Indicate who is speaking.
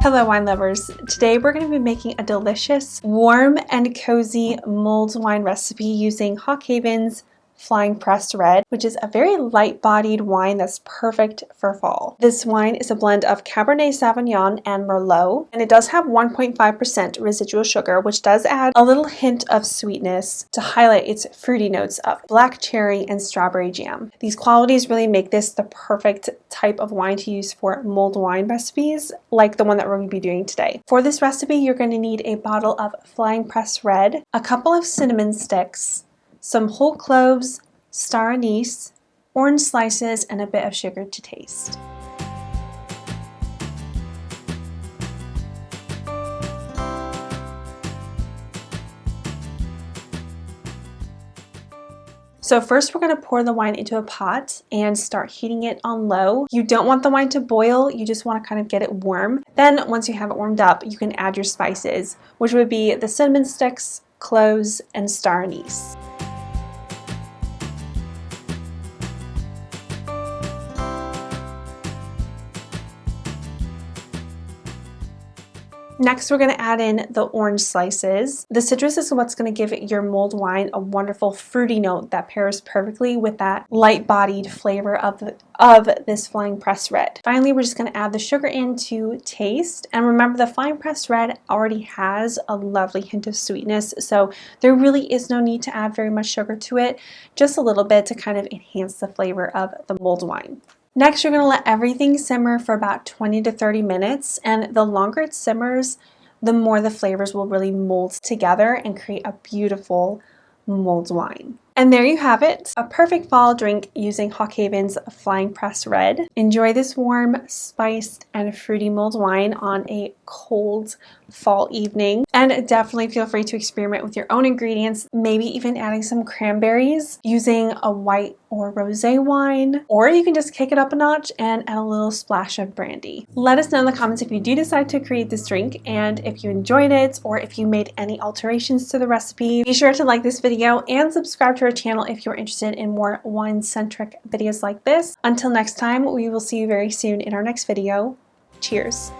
Speaker 1: Hello wine lovers! Today we're going to be making a delicious, warm and cozy mulled wine recipe using Hawk Haven's Flying Press Red, which is a very light-bodied wine that's perfect for fall. This wine is a blend of Cabernet Sauvignon and Merlot, and it does have 1.5% residual sugar, which does add a little hint of sweetness to highlight its fruity notes of black cherry and strawberry jam. These qualities really make this the perfect type of wine to use for mulled wine recipes, like the one that we're going to be doing today. For this recipe, you're going to need a bottle of Flying Press Red, a couple of cinnamon sticks, some whole cloves, star anise, orange slices, and a bit of sugar to taste. So first we're going to pour the wine into a pot and start heating it on low. You don't want the wine to boil, you just want to kind of get it warm. Then once you have it warmed up, you can add your spices, which would be the cinnamon sticks, cloves, and star anise. Next, we're going to add in the orange slices. The citrus is what's going to give your mulled wine a wonderful fruity note that pairs perfectly with that light-bodied flavor of this Flying Press Red. Finally, we're just going to add the sugar in to taste. And remember, the Flying Press Red already has a lovely hint of sweetness, so there really is no need to add very much sugar to it, just a little bit to kind of enhance the flavor of the mulled wine. Next, you're going to let everything simmer for about 20 to 30 minutes, and the longer it simmers, the more the flavors will really mold together and create a beautiful mulled wine. And there you have it, a perfect fall drink using Hawk Haven's Flying Press Red. Enjoy this warm, spiced, and fruity mulled wine on a cold fall evening. And definitely feel free to experiment with your own ingredients, maybe even adding some cranberries, using a white or rosé wine, or you can just kick it up a notch and add a little splash of brandy. Let us know in the comments if you do decide to create this drink, and if you enjoyed it, or if you made any alterations to the recipe. Be sure to like this video and subscribe to our channel if you're interested in more wine-centric videos like this. Until next time, we will see you very soon in our next video. Cheers!